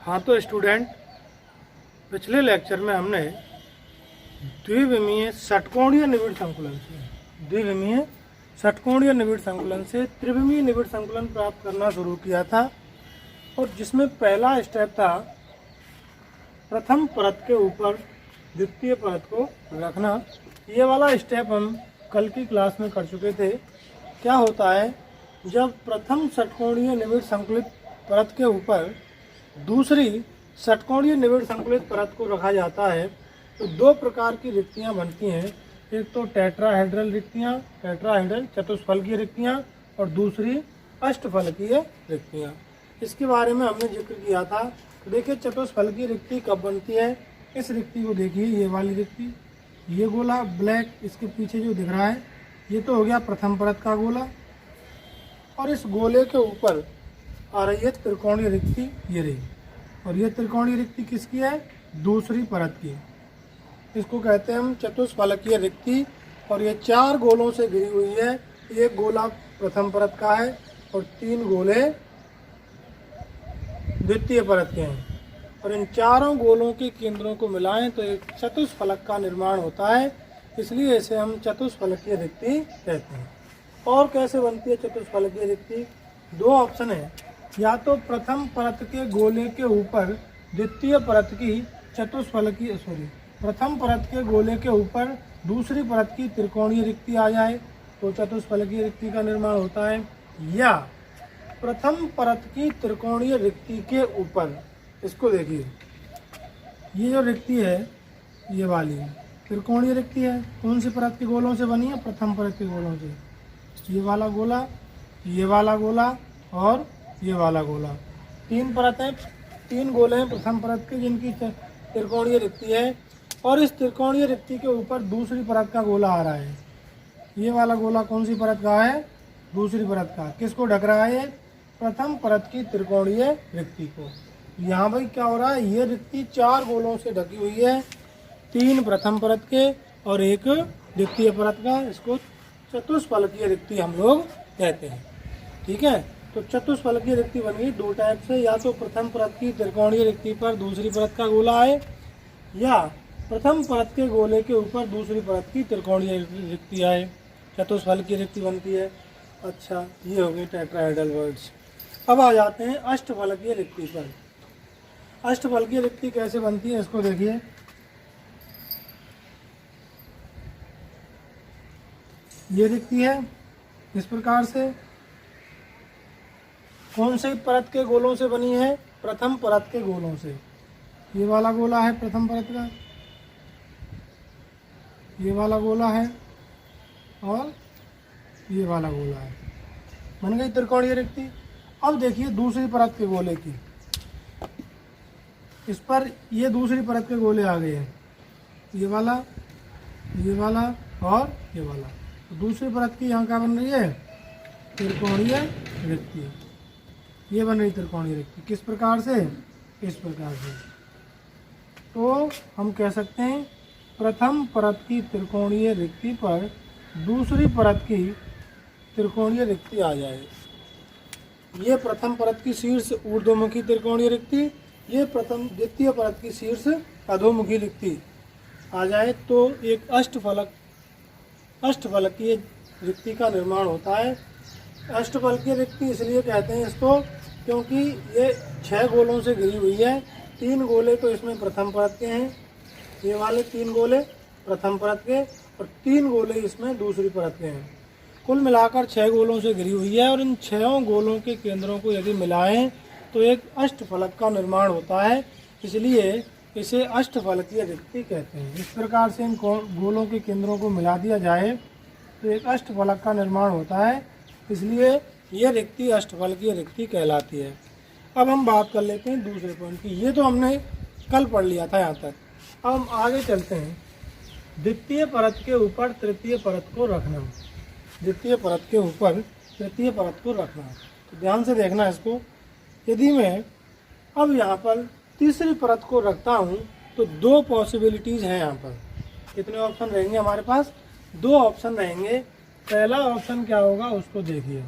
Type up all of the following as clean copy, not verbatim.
हाँ तो स्टूडेंट, पिछले लेक्चर में हमने द्विविमीय षटकोणीय निबिड़ संकुलन से त्रिविमीय निबिड़ संकुलन प्राप्त करना शुरू किया था। और जिसमें पहला स्टेप था प्रथम परत के ऊपर द्वितीय परत को रखना। ये वाला स्टेप हम कल की क्लास में कर चुके थे। क्या होता है, जब प्रथम षटकोणीय निबिड़ संकुलित परत के ऊपर दूसरी षटकोणीय निबिड़ संकुलित परत को रखा जाता है तो दो प्रकार की रिक्तियां बनती हैं। एक तो टेट्राहेड्रल रिक्तियां, टेट्राहेड्रल चतुष्फलकीय रिक्तियां, और दूसरी अष्टफलकीय रिक्तियां। इसके बारे में हमने जिक्र किया था। तो देखिए, चतुष्फलकीय रिक्ति कब बनती है। इस रिक्ति को देखिए, ये वाली रिक्ति, ये गोला ब्लैक इसके पीछे जो दिख रहा है, ये तो हो गया प्रथम परत का गोला। और इस गोले के ऊपर आ रही है त्रिकोणीय रिक्ति, ये रही। और ये त्रिकोणीय रिक्ति किसकी है? दूसरी परत की। इसको कहते हैं हम चतुष्फलकीय रिक्ति। और ये चार गोलों से घिरी हुई है। एक गोला प्रथम परत का है और तीन गोले द्वितीय परत के हैं। और इन चारों गोलों के केंद्रों को मिलाएं तो एक चतुष्फलक का निर्माण होता है। इसलिए इसे हम चतुष्फलकीय रिक्ति कहते हैं। और कैसे बनती है चतुष्फलकीय रिक्ति? दो ऑप्शन है, या तो प्रथम परत के गोले के ऊपर द्वितीय परत की प्रथम परत के गोले के ऊपर दूसरी परत की त्रिकोणीय रिक्ति आ जाए तो चतुष्फलकीय रिक्ति का निर्माण होता है, या प्रथम परत की त्रिकोणीय रिक्ति के ऊपर, इसको देखिए, ये जो रिक्ति है ये वाली त्रिकोणीय रिक्ति है। कौन सी परत के गोलों से बनी है? प्रथम परत के गोलों से। ये वाला गोला, ये वाला गोला और ये वाला गोला, तीन परतें, तीन गोले हैं प्रथम परत के जिनकी त्रिकोणीय रिक्ति है। और इस त्रिकोणीय रिक्ति के ऊपर दूसरी परत का गोला आ रहा है। ये वाला गोला कौन सी परत का है? दूसरी परत का। किसको ढक रहा है? प्रथम परत की त्रिकोणीय रिक्ति को। यहाँ भाई क्या हो रहा है, ये रिक्ति चार गोलों से ढकी हुई है, तीन प्रथम परत के और एक द्वितीय परत का। इसको चतुष्फलकीय रिक्ति हम लोग कहते हैं। ठीक है, तो चतुष्फलकीय रिक्ति बन गई दो टाइप से, या तो प्रथम परत की त्रिकोणीय रिक्ति पर दूसरी परत का गोला आए, या प्रथम परत के गोले के ऊपर दूसरी परत की त्रिकोणीय रिक्ति आए, चतुष्फलकीय रिक्ति बनती है। अच्छा, ये हो गई टेट्राहेड्रल वर्ड्स। अब आ जाते हैं अष्टफलकीय रिक्ति पर। अष्टफलकीय रिक्ति कैसे बनती है इसको देखिए। ये रिक्ति है इस प्रकार से। कौन से परत के गोलों से बनी है? प्रथम परत के गोलों से। ये वाला गोला है प्रथम परत का, ये वाला गोला है और ये वाला गोला है। बन गई त्रिकोणीय रिक्ति। अब देखिए दूसरी परत के गोले की, इस पर ये दूसरी परत के गोले आ गए हैं, ये वाला और ये वाला। तो दूसरी परत की यहाँ क्या बन रही है? त्रिकोणीय रिक्ति। ये बन रही त्रिकोणीय रिक्ति। किस प्रकार से? इस प्रकार से। तो हम कह सकते हैं प्रथम परत की त्रिकोणीय रिक्ति पर दूसरी परत की त्रिकोणीय रिक्ति आ जाए। ये प्रथम परत की शीर्ष ऊर्ध्वमुखी त्रिकोणीय रिक्ति, ये प्रथम द्वितीय परत की शीर्ष अधोमुखी रिक्ति आ जाए तो एक अष्टफलकीय रिक्ति का निर्माण होता है। अष्टफलकीय रिक्ति इसलिए कहते हैं इसको क्योंकि ये छह गोलों से घिरी हुई है। तीन गोले तो इसमें प्रथम परत के हैं, ये वाले तीन गोले प्रथम परत के, और तीन गोले इसमें दूसरी परत के हैं। कुल मिलाकर छह गोलों से घिरी हुई है। और इन छहों गोलों के केंद्रों को यदि मिलाएं तो एक अष्टफलक का निर्माण होता है। इसलिए इसे अष्टफलकीय रिक्ति कहते हैं। इस प्रकार से इन गोलों के केंद्रों को मिला दिया जाए तो एक अष्टफलक का निर्माण होता है। इसलिए यह रिक्ति अष्टफलकीय रिक्ति कहलाती है। अब हम बात कर लेते हैं दूसरे पॉइंट की। ये तो हमने कल पढ़ लिया था यहाँ तक। अब हम आगे चलते हैं। द्वितीय परत के ऊपर तृतीय परत को रखना। द्वितीय परत के ऊपर तृतीय परत को रखना, तो ध्यान से देखना इसको। यदि मैं अब यहाँ पर तीसरी परत को रखता हूँ तो दो पॉसिबिलिटीज़ हैं। यहाँ पर कितने ऑप्शन रहेंगे हमारे पास? दो ऑप्शन रहेंगे। पहला ऑप्शन क्या होगा उसको देखिए।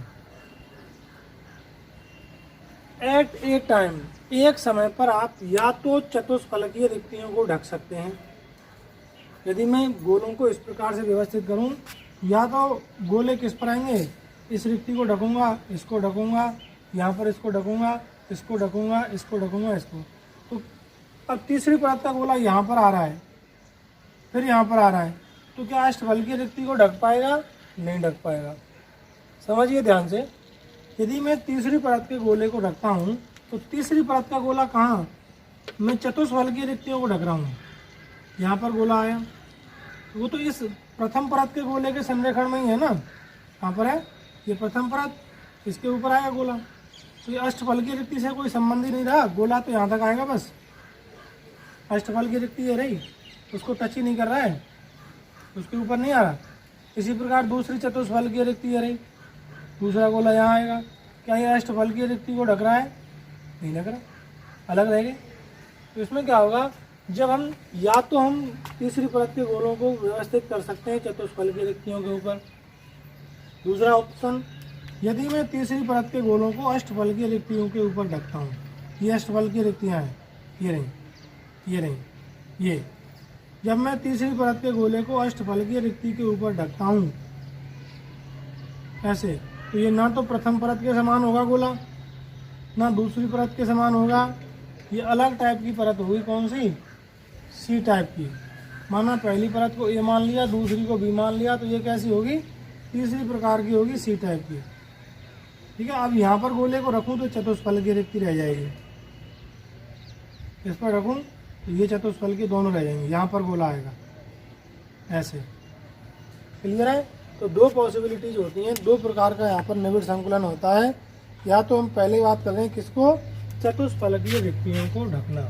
एट ए टाइम, एक समय पर आप या तो चतुष्फलकीय रिक्तियों को ढक सकते हैं। यदि मैं गोलों को इस प्रकार से व्यवस्थित करूं, या तो गोले किस पर आएंगे, इस रिक्ति को ढकूंगा, इसको ढकूंगा, यहाँ पर इसको ढकूंगा, इसको ढकूंगा, इसको ढकूंगा, इसको। तो अब तीसरी परत का गोला यहाँ पर आ रहा है, फिर यहाँ पर आ रहा है, तो क्या अष्टफलकीय रिक्ति को ढक पाएगा? नहीं ढक पाएगा। समझिए ध्यान से, यदि मैं तीसरी परत के गोले को ढकता हूँ तो तीसरी परत का गोला कहाँ, मैं चतुष्फलकीय रिक्तियों को ढक रहा हूँ। यहाँ पर गोला आया, वो तो इस प्रथम परत के गोले के संरेखण में ही है ना, कहाँ पर है, ये प्रथम परत, इसके ऊपर आएगा गोला, तो ये अष्टफलकीय रिक्ति से कोई संबंध ही नहीं रहा, गोला तो यहाँ तक आएगा बस। अष्टफलकीय रिक्ति ये रही, उसको टच ही नहीं कर रहा है, उसके ऊपर नहीं आ रहा। इसी प्रकार दूसरी चतुष्फलकीय रिक्ति ये रही, दूसरा गोला यहाँ आएगा, क्या ये अष्टफलकीय रिक्ति को ढक रहा है? नहीं ढक रहा, अलग रहेंगे। तो इसमें क्या होगा, जब हम या तो हम तीसरी परत के गोलों को व्यवस्थित कर सकते हैं चतुष्फलकीय रिक्तियों के ऊपर। दूसरा ऑप्शन, यदि मैं तीसरी परत के गोलों को अष्टफलकीय रिक्तियों के ऊपर ढकता हूँ, ये अष्टफलकीय रिक्तियाँ हैं, ये रही, ये रही, ये। जब मैं तीसरी परत के गोले को अष्टफलकीय रिक्ति के ऊपर ढकता हूँ ऐसे, तो ये ना तो प्रथम परत के समान होगा गोला, ना दूसरी परत के समान होगा, ये अलग टाइप की परत होगी। कौन सी? सी टाइप की। माना पहली परत को ए मान लिया, दूसरी को बी मान लिया, तो ये कैसी होगी? तीसरी प्रकार की होगी, सी टाइप की। ठीक है, अब यहाँ पर गोले को रखूँ तो चतुष्फलकीय रिक्ति रह जाएगी, इस पर रखूँ तो ये चतुष्फलकीय दोनों रह जाएंगे, यहाँ पर गोला आएगा ऐसे। क्लियर है? तो दो पॉसिबिलिटीज होती हैं, दो प्रकार का यहाँ पर निबिड़ संकुलन होता है। या तो हम पहले बात कर रहे हैं किसको, चतुष्फलकीय रिक्तियों को ढकना।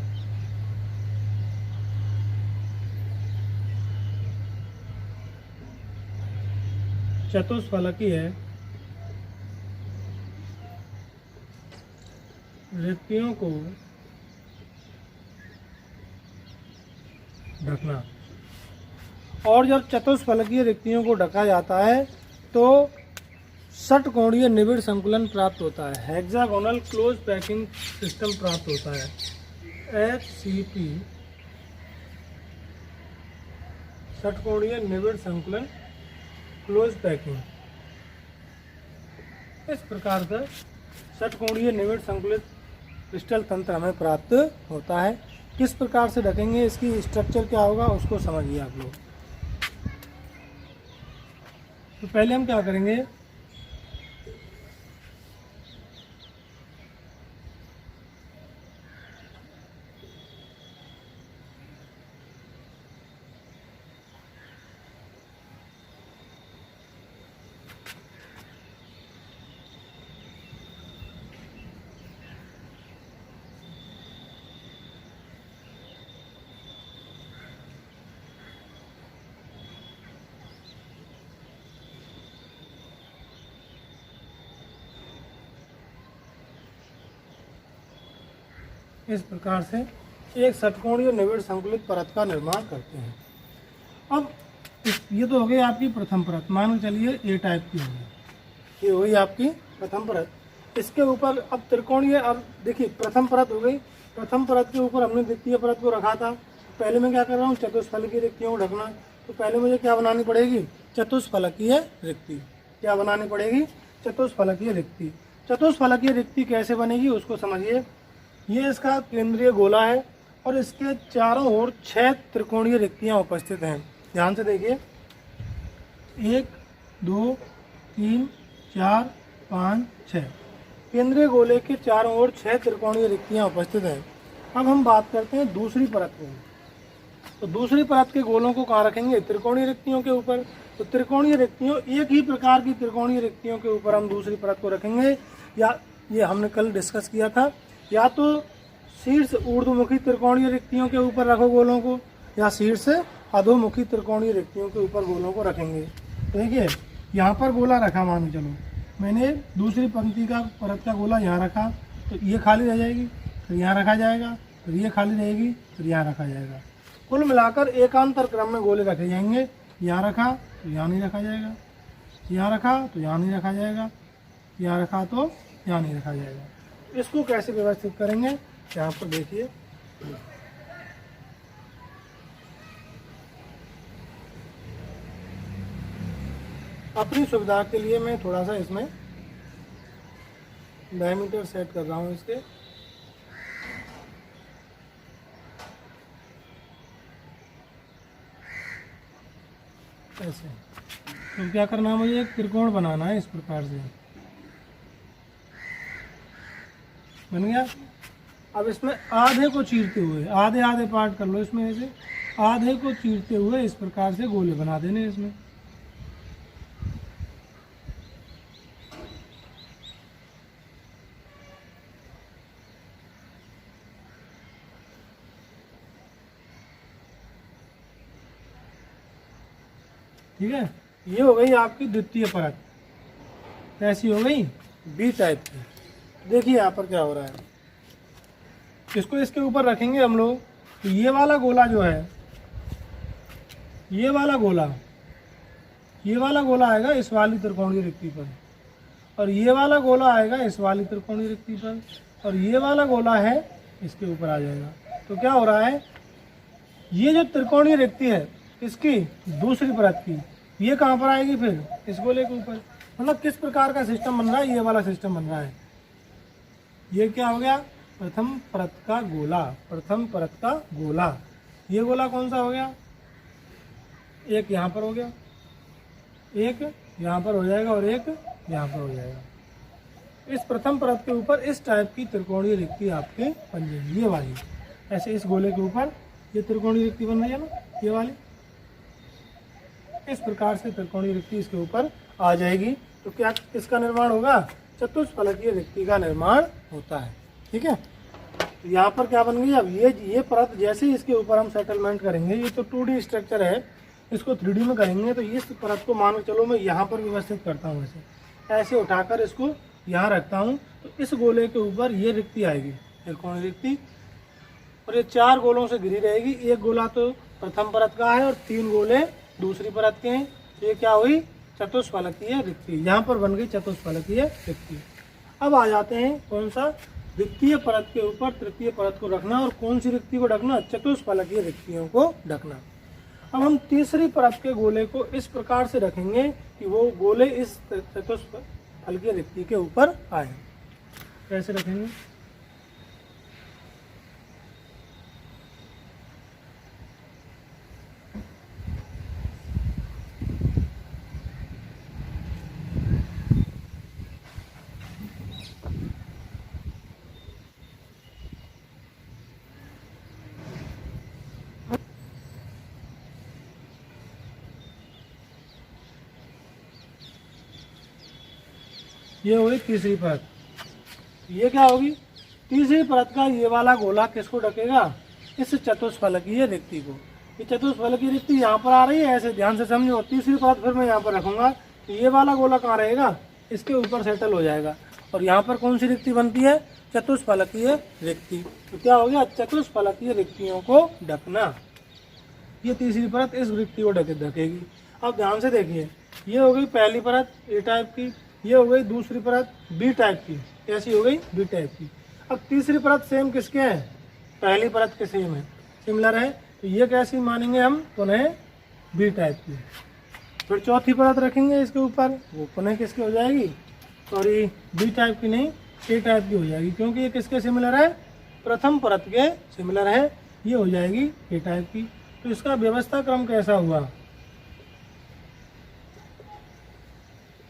चतुष्फलकीय रिक्तियों को ढकना। और जब चतुष्फलकीय रिक्तियों को ढका जाता है तो षटकोणीय निबिड़ संकुलन प्राप्त होता है, हेक्सागोनल क्लोज पैकिंग सिस्टम प्राप्त होता है, HCP, षटकोणीय निबिड़ संकुलन क्लोज पैकिंग। इस प्रकार का षटकोणीय निबिड़ संकुलित क्रिस्टल तंत्र हमें प्राप्त होता है। किस प्रकार से ढकेंगे, इसकी स्ट्रक्चर क्या होगा उसको समझिए आप लोग। तो पहले हम क्या करेंगे, इस प्रकार से एक षटकोणीय निबिड़ संकुलित परत का निर्माण करते हैं। अब ये तो हो गई आपकी प्रथम परत, मान के चलिए ए टाइप की होगी, ये हुई आपकी प्रथम परत। इसके ऊपर अब त्रिकोणीय, अब देखिए प्रथम परत हो गई, प्रथम परत के ऊपर हमने द्वितीय परत को रखा था। पहले मैं क्या कर रहा हूँ, चतुष्फलकीय रिक्तियों को ढकना। तो पहले मुझे क्या बनानी पड़ेगी, चतुष्फलकीय रिक्ति। क्या बनानी पड़ेगी, चतुष्फलकीय रिक्ति। चतुष्फलकीय रिक्ति कैसे बनेगी उसको समझिए। ये इसका केंद्रीय गोला है और इसके चारों ओर 6 त्रिकोणीय रिक्तियां उपस्थित हैं। ध्यान से देखिए, 1 2 3 4 5 6 केंद्रीय गोले के चारों ओर 6 त्रिकोणीय रिक्तियां उपस्थित हैं। अब हम बात करते हैं दूसरी परत को। तो दूसरी परत के गोलों को कहाँ रखेंगे, त्रिकोणीय रिक्तियों के ऊपर। तो त्रिकोणीय रिक्तियों, एक ही प्रकार की त्रिकोणीय रिक्तियों के ऊपर हम दूसरी परत को रखेंगे। या ये हमने कल डिस्कस किया था, या तो शीर्ष ऊर्ध्वमुखी त्रिकोणीय रिक्तियों के ऊपर रखो गोलों को, या शीर्ष अधोमुखी त्रिकोणीय रिक्तियों के ऊपर गोलों को रखेंगे। देखिए यहाँ पर गोला रखा, मान चलो मैंने दूसरी पंक्ति का परत का गोला यहाँ रखा, तो ये खाली रह जाएगी, फिर यहाँ रखा जाएगा, फिर ये खाली रहेगी, फिर यहाँ रखा जाएगा। कुल मिलाकर एकांतर क्रम में गोले रखे जाएंगे। यहाँ रखा तो यहाँ नहीं रखा जाएगा, यहाँ रखा तो यहाँ नहीं रखा जाएगा, यहाँ रखा तो यहाँ नहीं रखा जाएगा। इसको कैसे व्यवस्थित करेंगे, यहाँ पर देखिए अपनी सुविधा के लिए मैं थोड़ा सा इसमें डायमीटर सेट कर रहा हूँ इसके। ऐसे तो क्या करना है, मुझे एक त्रिकोण बनाना है इस प्रकार से। बन गया। अब इसमें आधे को चीरते हुए, आधे आधे पार्ट कर लो इसमें, ऐसे आधे को चीरते हुए इस प्रकार से गोले बना देने इसमें। ठीक है, ये हो गई आपकी द्वितीय परत। ऐसी हो गई बी टाइप की। देखिए यहाँ पर क्या हो रहा है, इसको इसके ऊपर रखेंगे हम लोग, तो ये वाला गोला जो है, ये वाला गोला आएगा इस वाली त्रिकोणीय रिक्ति पर, और ये वाला गोला आएगा इस वाली त्रिकोणीय रिक्ति पर, और ये वाला गोला है इसके ऊपर आ जाएगा। तो क्या हो रहा है, ये जो त्रिकोणीय रिक्ति है इसकी दूसरी परत की, ये कहाँ पर आएगी फिर, इस गोले के ऊपर। मतलब किस प्रकार का सिस्टम बन रहा है, ये वाला सिस्टम बन रहा है। ये क्या हो गया, प्रथम परत का गोला, प्रथम परत का गोला। ये गोला कौन सा हो गया, एक यहाँ पर हो गया, एक यहाँ पर हो जाएगा और एक यहाँ पर हो जाएगा। इस प्रथम परत के ऊपर इस टाइप की त्रिकोणीय रिक्ति आपके बन जाएगी, ये वाली। ऐसे इस गोले के ऊपर ये त्रिकोणीय रिक्ति बन रही है ना, ये वाली। इस प्रकार से त्रिकोणीय रिक्ति इसके ऊपर आ जाएगी। तो क्या इसका निर्माण होगा, चतुष्फलकीय रिक्ति का निर्माण होता है। ठीक है, तो यहाँ पर क्या बन गई, अब ये परत जैसे ही इसके ऊपर हम सेटलमेंट करेंगे, ये तो 2D स्ट्रक्चर है, इसको 3D में करेंगे। तो इस परत को मान चलो मैं यहाँ पर व्यवस्थित करता हूँ, ऐसे उठाकर इसको यहाँ रखता हूँ। तो इस गोले के ऊपर ये रिक्ति आएगी, त्रिकोणीय रिक्ति, और ये 4 गोलों से घिरी रहेगी। एक गोला तो प्रथम परत का है और 3 गोले दूसरी परत के हैं। तो ये क्या हुई, चतुष्फलकीय रिक्ति। यहाँ पर बन गई चतुष्फलकीय रिक्ति। अब आ जाते हैं कौन सा, द्वितीय परत के ऊपर तृतीय परत को रखना, और कौन सी रिक्ति को ढकना, चतुष्फलकीय रिक्तियों को ढकना। अब हम तीसरी परत के गोले को इस प्रकार से रखेंगे कि वो गोले इस चतुष्फलकीय रिक्ति के ऊपर आए। कैसे रखेंगे, ये हुई तीसरी परत। ये क्या होगी, तीसरी परत का ये वाला गोला किसको ढकेगा, इस चतुष्फलकीय रिक्ति को। ये चतुष्फलकीय रिक्ति यहाँ पर आ रही है, ऐसे ध्यान से समझो। तीसरी परत फिर मैं यहाँ पर रखूंगा, तो ये वाला गोला कहाँ रहेगा, इसके ऊपर सेटल हो जाएगा। और यहाँ पर कौन सी रिक्ति बनती है, चतुष्फलकीय रिक्ति। तो क्या हो गया, चतुष्फलकीय रिक्तियों को ढकना। ये तीसरी परत इस रिक्ति को ढकेगी। अब ध्यान से देखिए, ये हो गई पहली परत ए टाइप की, ये हो गई दूसरी परत बी टाइप की, ऐसी हो गई बी टाइप की। अब तीसरी परत सेम किसके है, पहली परत के सेम है, सिमिलर है। तो ये कैसी मानेंगे हम, पुनः बी टाइप की। फिर चौथी परत रखेंगे इसके ऊपर, वो पुनः किसकी हो जाएगी, सॉरी बी टाइप की नहीं, ए टाइप की हो जाएगी, क्योंकि ये किसके सिमिलर है, प्रथम परत के सिमिलर है। ये हो जाएगी ए टाइप की। तो इसका व्यवस्था क्रम कैसा हुआ,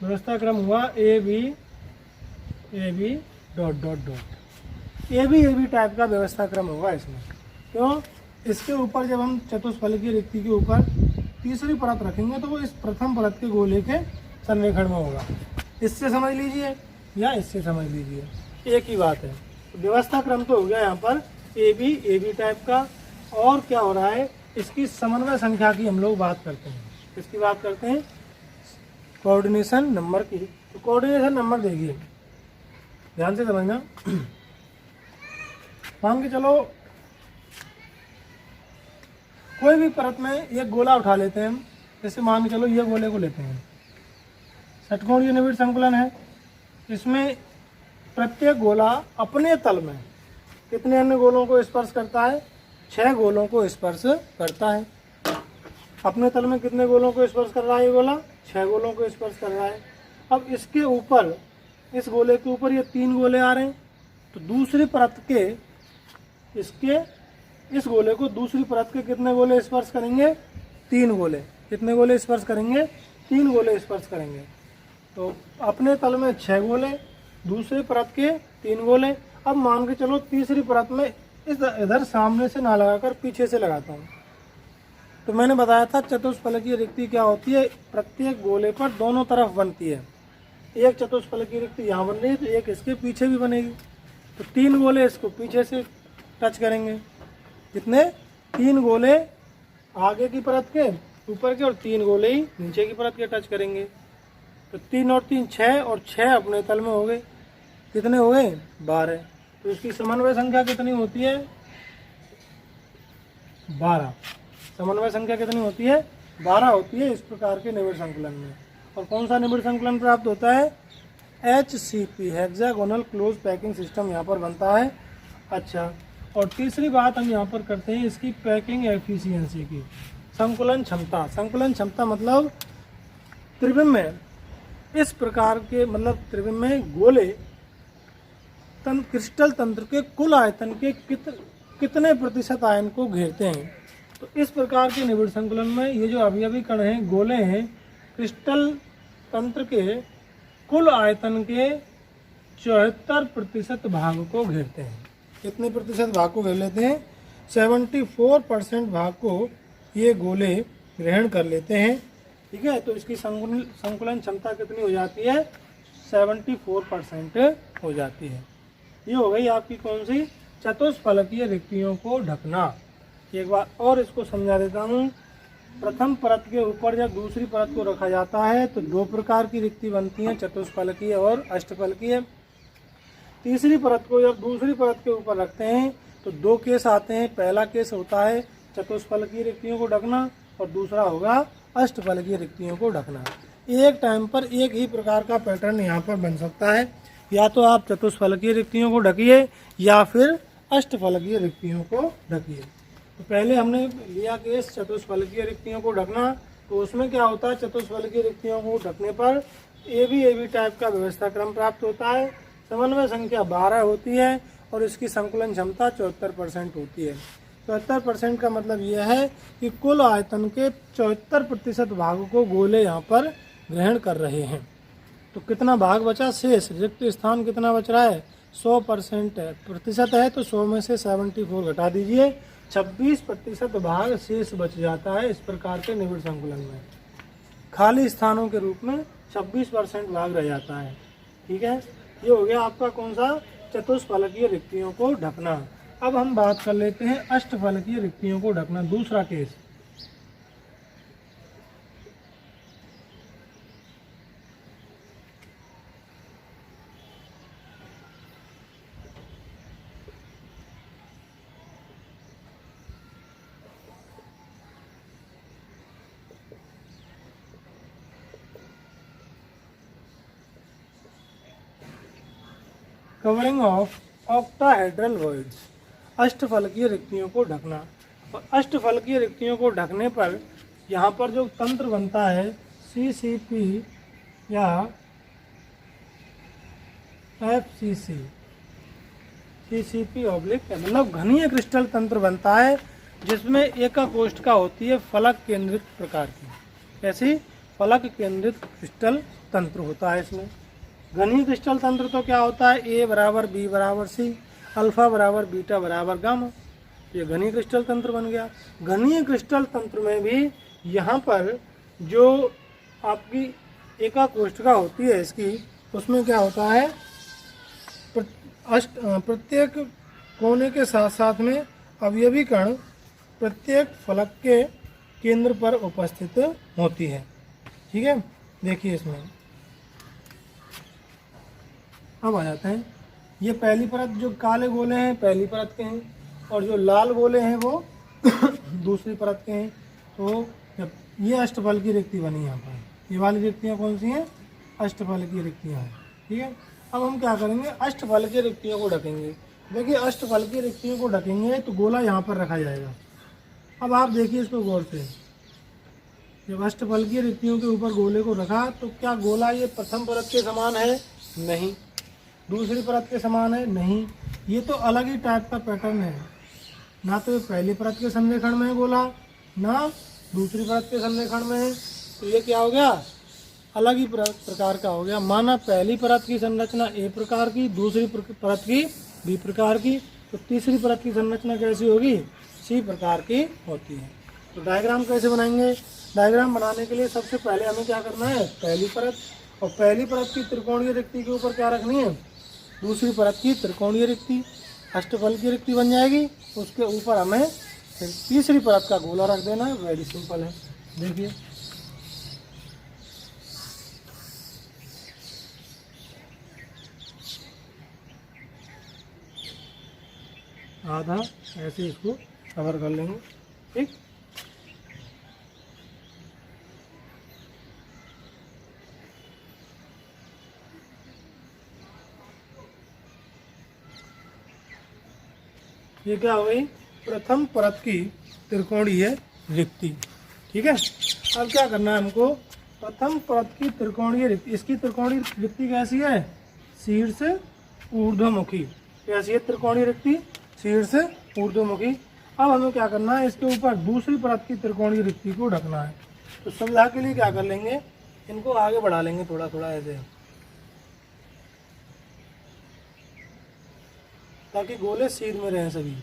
व्यवस्था क्रम हुआ A B dot dot dot. A B type का व्यवस्था क्रम होगा इसमें। क्यों, इसके ऊपर जब हम चतुष्फलकीय रिक्ति के ऊपर तीसरी परत रखेंगे तो वो इस प्रथम परत के गोले के संरेखण में होगा। इससे समझ लीजिए या इससे समझ लीजिए, एक ही बात है। तो व्यवस्था क्रम तो हो गया यहाँ पर ए बी टाइप का। और क्या हो रहा है, इसकी समन्वय संख्या की हम लोग बात करते हैं। किसकी बात करते हैं, कोऑर्डिनेशन नंबर की। तो कोऑर्डिनेशन नंबर देखिए, ध्यान से समझना। मान के चलो कोई भी परत में एक गोला उठा लेते हैं हम, जैसे मान के चलो ये गोले को लेते हैं, षटकोणीय निबिड़ संकुलन है। इसमें प्रत्येक गोला अपने तल में कितने अन्य गोलों को स्पर्श करता है? 6 गोलों को स्पर्श करता है। अपने तल में कितने गोलों को स्पर्श कर रहा है ये गोला? 6 गोलों को स्पर्श कर रहा है। अब इसके ऊपर, इस गोले के ऊपर ये 3 गोले आ रहे हैं, तो दूसरी परत के इस गोले को दूसरी परत के कितने गोले स्पर्श करेंगे? 3 गोले। कितने गोले स्पर्श करेंगे? 3 गोले स्पर्श करेंगे। तो अपने तल में 6 गोले, दूसरी परत के 3 गोले। अब मान के चलो तीसरी परत में इधर सामने से ना लगाकर पीछे से लगाता हूँ। तो मैंने बताया था चतुष्फलकीय रिक्ति क्या होती है, प्रत्येक गोले पर दोनों तरफ बनती है। एक चतुष्फलकीय रिक्ति यहाँ बन रही है तो एक इसके पीछे भी बनेगी। तो 3 गोले इसको पीछे से टच करेंगे। कितने? 3 गोले आगे की परत के ऊपर के और 3 गोले ही नीचे की परत के टच करेंगे। तो 3 और 3 6 और 6 अपने तल में हो गए। कितने हो गए? 12। तो इसकी समन्वय संख्या कितनी होती है? 12। समन्वय संख्या कितनी होती है? 12 होती है इस प्रकार के निबिड़ संकुलन में। और कौन सा निबिड़ संकुलन प्राप्त होता है? HCP, hexagonal close packing system यहाँ पर बनता है। अच्छा, और तीसरी बात हम यहाँ पर करते हैं इसकी पैकिंग एफिशिएंसी की, संकुलन क्षमता। संकुलन क्षमता मतलब त्रिविम में इस प्रकार के, मतलब त्रिविम में गोले क्रिस्टल तंत्र के कुल आयतन के कितने प्रतिशत आयन को घेरते हैं। तो इस प्रकार के निबिड़ संकुलन में ये जो अवयवी कण हैं, गोले हैं, क्रिस्टल तंत्र के कुल आयतन के 74% भाग को घेरते हैं। कितने प्रतिशत भाग को घेर लेते हैं? 74% भाग को ये गोले ग्रहण कर लेते हैं। ठीक है, तो इसकी संकुलन क्षमता कितनी हो जाती है? 74% हो जाती है। ये हो गई आपकी कौन सी? चतुष्फलकीय रिक्तियों को ढकना। एक बार और इसको समझा देता हूँ। प्रथम परत के ऊपर जब दूसरी परत को रखा जाता है तो 2 प्रकार की रिक्ति बनती हैं, चतुष्फलकीय और अष्टफलकीय। तीसरी परत को जब दूसरी परत के ऊपर रखते हैं तो 2 केस आते हैं। पहला केस होता है चतुष्फलकीय रिक्तियों को ढकना और दूसरा होगा अष्टफलकीय रिक्तियों को ढकना। एक टाइम पर एक ही प्रकार का पैटर्न यहाँ पर बन सकता है, या तो आप चतुष्फलकीय रिक्तियों को ढकिए या फिर अष्टफलकीय रिक्तियों को ढकिए। तो पहले हमने लिया केस चतुष्फलकीय रिक्तियों को ढकना, तो उसमें क्या होता है? चतुष्फलकीय रिक्तियों को ढकने पर एबी टाइप का व्यवस्था क्रम प्राप्त होता है। समन्वय संख्या 12 होती है और इसकी संकुलन क्षमता 74% होती है। 74% का मतलब यह है कि कुल आयतन के 74% भाग को गोले यहाँ पर ग्रहण कर रहे हैं। तो कितना भाग बचा? शेष रिक्त स्थान कितना बच रहा है? 100% है, प्रतिशत है, तो 100 में से 74 घटा दीजिए, 26% भाग शेष बच जाता है। इस प्रकार के निबिड़ संकुलन में खाली स्थानों के रूप में 26% भाग रह जाता है। ठीक है, ये हो गया आपका कौन सा? चतुष्फलकीय रिक्तियों को ढकना। अब हम बात कर लेते हैं अष्टफलकीय रिक्तियों को ढकना, दूसरा केस। कवरिंग ऑफ ऑक्टाहेड्रल वॉइड्स, अष्टफलकीय रिक्तियों को ढकना। और अष्टफलकीय रिक्तियों को ढकने पर यहाँ पर जो तंत्र बनता है CCP या FCC, CCP/, मतलब घनीय क्रिस्टल तंत्र बनता है जिसमें एका कोष्ठिका होती है फलक केंद्रित प्रकार की। ऐसी फलक केंद्रित क्रिस्टल तंत्र होता है इसमें। घनीय क्रिस्टल तंत्र तो क्या होता है? A बराबर B बराबर C, अल्फा बराबर बीटा बराबर गामा। ये घनीय क्रिस्टल तंत्र बन गया। घनीय क्रिस्टल तंत्र में भी यहाँ पर जो आपकी एका कोष्ठिका होती है इसकी, उसमें क्या होता है? प्रत्येक कोने के साथ साथ में अवयवी कण प्रत्येक फलक के केंद्र पर उपस्थित होती है। ठीक है, देखिए इसमें अब आ जाते हैं। ये पहली परत, जो काले गोले हैं पहली परत के हैं और जो लाल गोले हैं वो दूसरी परत के हैं। तो ये अष्टफल की रिक्ति बनी यहाँ पर। ये वाली रिक्तियाँ कौन सी हैं? अष्टफल की रिक्तियाँ हैं। ठीक है, अब हम क्या करेंगे? अष्टफल की रिक्तियों को ढकेंगे। देखिए अष्टफलकीय रिक्तियों को ढकेंगे तो गोला यहाँ पर रखा जाएगा। अब आप देखिए इसको गौर से, जब अष्टफलकीय रिक्तियों के ऊपर गोले को रखा तो क्या गोला ये प्रथम परत के समान है? नहीं। दूसरी परत के समान है? नहीं। ये तो अलग ही टाइप का पैटर्न है, ना तो ये पहली परत के संरेखण में है गोला, ना दूसरी परत के संरेखण में है। तो ये क्या हो गया? अलग ही प्रकार का हो गया। माना पहली परत की संरचना ए प्रकार की, दूसरी परत की बी प्रकार की, तो तीसरी परत की संरचना कैसी होगी? सी प्रकार की होती है। तो डायग्राम कैसे बनाएंगे? डायग्राम बनाने के लिए सबसे पहले हमें क्या करना है? पहली परत, और पहली परत की त्रिकोणीय रिक्ति के ऊपर क्या रखनी है? दूसरी परत की त्रिकोणीय रिक्ति, अष्टफल की रिक्ति बन जाएगी। उसके ऊपर हमें फिर तीसरी परत का गोला रख देना है। वेरी सिंपल है। देखिए आधा ऐसे इसको कवर कर लेंगे। ठीक, ये क्या हो गई? प्रथम परत की त्रिकोणीय रिक्ति। ठीक है, अब क्या करना है हमको? प्रथम परत की त्रिकोणीय रिक्ति, इसकी त्रिकोणीय रिक्ति कैसी है? शीर्ष ऊर्ध्वमुखी। कैसी है त्रिकोणीय रिक्ति? शीर्ष ऊर्ध्वमुखी। अब हमें क्या करना है? इसके ऊपर दूसरी परत की त्रिकोणीय रिक्ति को ढकना है। तो सुविधा के लिए क्या कर लेंगे? इनको आगे बढ़ा लेंगे थोड़ा थोड़ा ऐसे, ताकि गोले सीध में रहें सभी।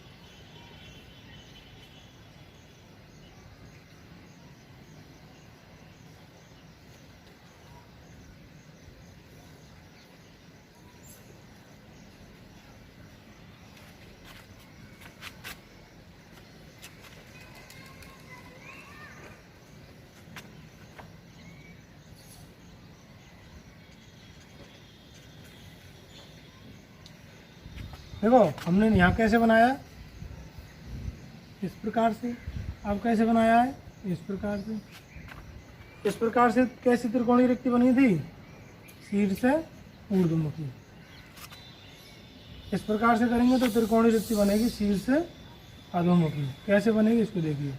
देखो हमने यहाँ कैसे बनाया? इस प्रकार से। अब कैसे बनाया है? इस प्रकार से। इस प्रकार से कैसी त्रिकोणीय रिक्ति बनी थी? शीर्ष ऊर्ध्वमुखी। इस प्रकार से करेंगे तो त्रिकोणीय रिक्ति बनेगी शीर्ष अधोमुखी। कैसे बनेगी इसको देखिए।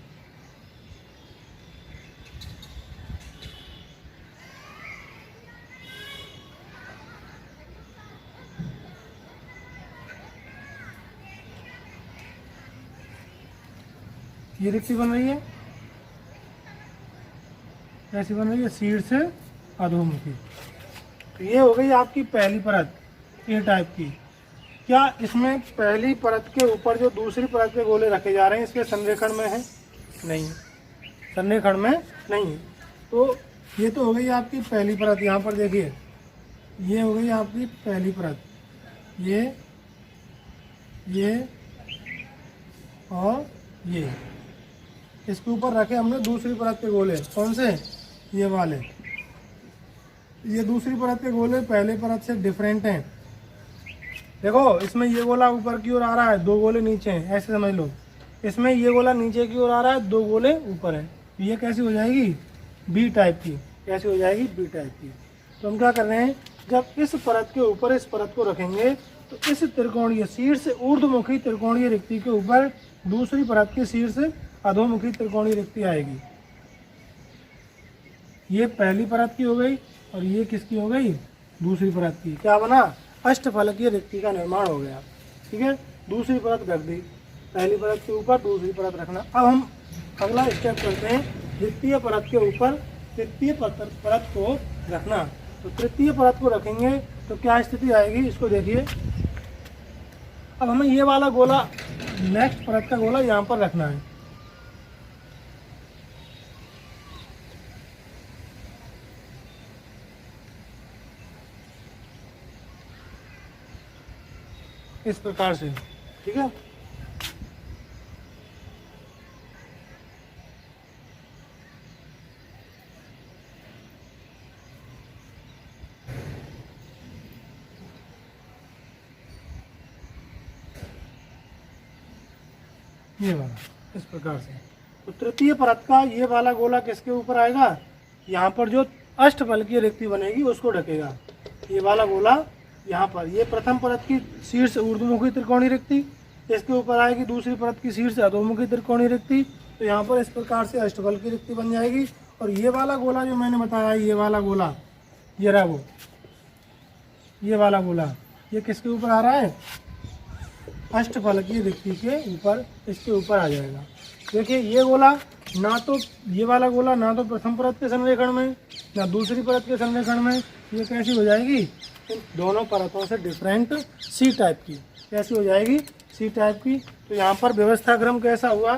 ये रिक्ति बन रही है, कैसी बन रही है? शीर्ष अधोमुखी। तो ये हो गई आपकी पहली परत, ए टाइप की। क्या इसमें पहली परत के ऊपर जो दूसरी परत के गोले रखे जा रहे हैं इसके संरेखण में है? नहीं, संरेखण में नहीं है। तो ये तो हो गई आपकी पहली परत। यहाँ पर देखिए, ये हो गई आपकी पहली परत, ये और ये। इसके ऊपर रखे हमने दूसरी परत के गोले। कौन से? ये वाले। ये दूसरी परत के गोले पहले परत से डिफरेंट हैं। देखो इसमें ये गोला ऊपर की ओर आ रहा है, दो गोले नीचे हैं, ऐसे समझ लो। इसमें ये गोला नीचे की ओर आ रहा है, दो गोले ऊपर हैं। ये कैसी हो जाएगी? बी टाइप की। कैसी हो जाएगी? बी टाइप की। तो हम क्या कर रहे हैं? जब इस परत के ऊपर इस परत को रखेंगे तो इस त्रिकोणीय शीर्ष ऊर्ध्वमुखी त्रिकोणीय रिक्ति के ऊपर दूसरी परत की शीर्ष अधोमुखी त्रिकोणीय रिक्ति आएगी। ये पहली परत की हो गई और ये किसकी हो गई? दूसरी परत की। क्या बना? अष्टफलकीय रिक्ति का निर्माण हो गया। ठीक है, दूसरी परत रख दी, पहली परत के ऊपर दूसरी परत रखना। अब हम अगला स्टेप करते हैं, द्वितीय परत के ऊपर तृतीय परत को रखना। तो तृतीय परत को रखेंगे तो क्या स्थिति आएगी इसको देखिए। अब हमें ये वाला गोला, नेक्स्ट परत का गोला यहाँ पर रखना है। इस प्रकार से। ठीक है, ये वाला इस प्रकार से। तो तृतीय परत का ये वाला गोला किसके ऊपर आएगा? यहाँ पर जो अष्टफलकीय रिक्ति बनेगी उसको ढकेगा। ये वाला गोला यहाँ पर ये प्रथम परत की शीर्ष ऊर्ध्वमुखी त्रिकोणीय रिक्ति, इसके ऊपर आएगी दूसरी परत की शीर्ष अधोमुखी त्रिकोणीय रिक्ति। तो यहाँ पर इस प्रकार से अष्टफल की रिक्ति बन जाएगी। और ये वाला गोला जो मैंने बताया, ये वाला गोला, ये रहा वो, ये वाला गोला, ये किसके ऊपर आ रहा है? अष्टफल की रिक्ति के ऊपर, इसके ऊपर आ जाएगा। देखिए ये गोला ना तो, ये वाला गोला ना तो प्रथम परत के संरेखण में ना दूसरी परत के संरेखण में, ये कैसी हो जाएगी? इन दोनों परतों से डिफरेंट सी टाइप की। कैसी हो जाएगी? सी टाइप की। तो यहाँ पर व्यवस्था क्रम कैसा हुआ?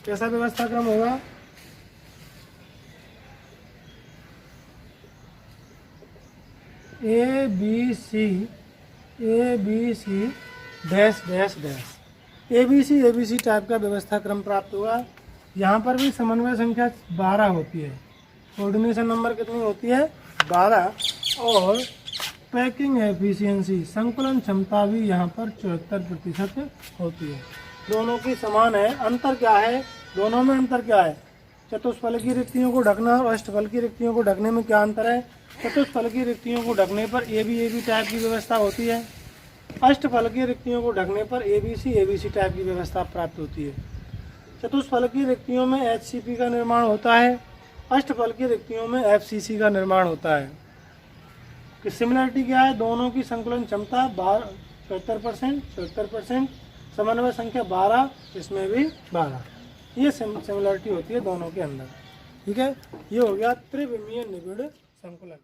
कैसा व्यवस्था क्रम होगा? A B C dash dash dash, A B C type का व्यवस्था क्रम प्राप्त हुआ। यहाँ पर भी समन्वय संख्या 12 होती है। कोऑर्डिनेशन नंबर कितनी होती है? 12। और पैकिंग एफिशिएंसी, संकुलन क्षमता भी यहाँ पर 74% होती है। दोनों की समान है। अंतर क्या है दोनों में? अंतर क्या है? चतुष्फल की रिक्तियों को ढकना और अष्टफल की रिक्तियों को ढकने में क्या अंतर है? चतुष्फल की रिक्तियों को ढकने पर ए बी टाइप की व्यवस्था होती है। अष्टफल की रिक्तियों को ढकने पर ए बी सी टाइप की व्यवस्था प्राप्त होती है। चतुष्फल की रिक्तियों में HCP का निर्माण होता है, अष्टफल की रिक्तियों में FCC का निर्माण होता है। कि सिमिलरिटी क्या है? दोनों की संकुलन क्षमता 74%, समन्वय संख्या 12, इसमें भी 12। ये सिमिलरिटी होती है दोनों के अंदर। ठीक है, ये हो गया त्रिविमीय निबिड़ संकुलन।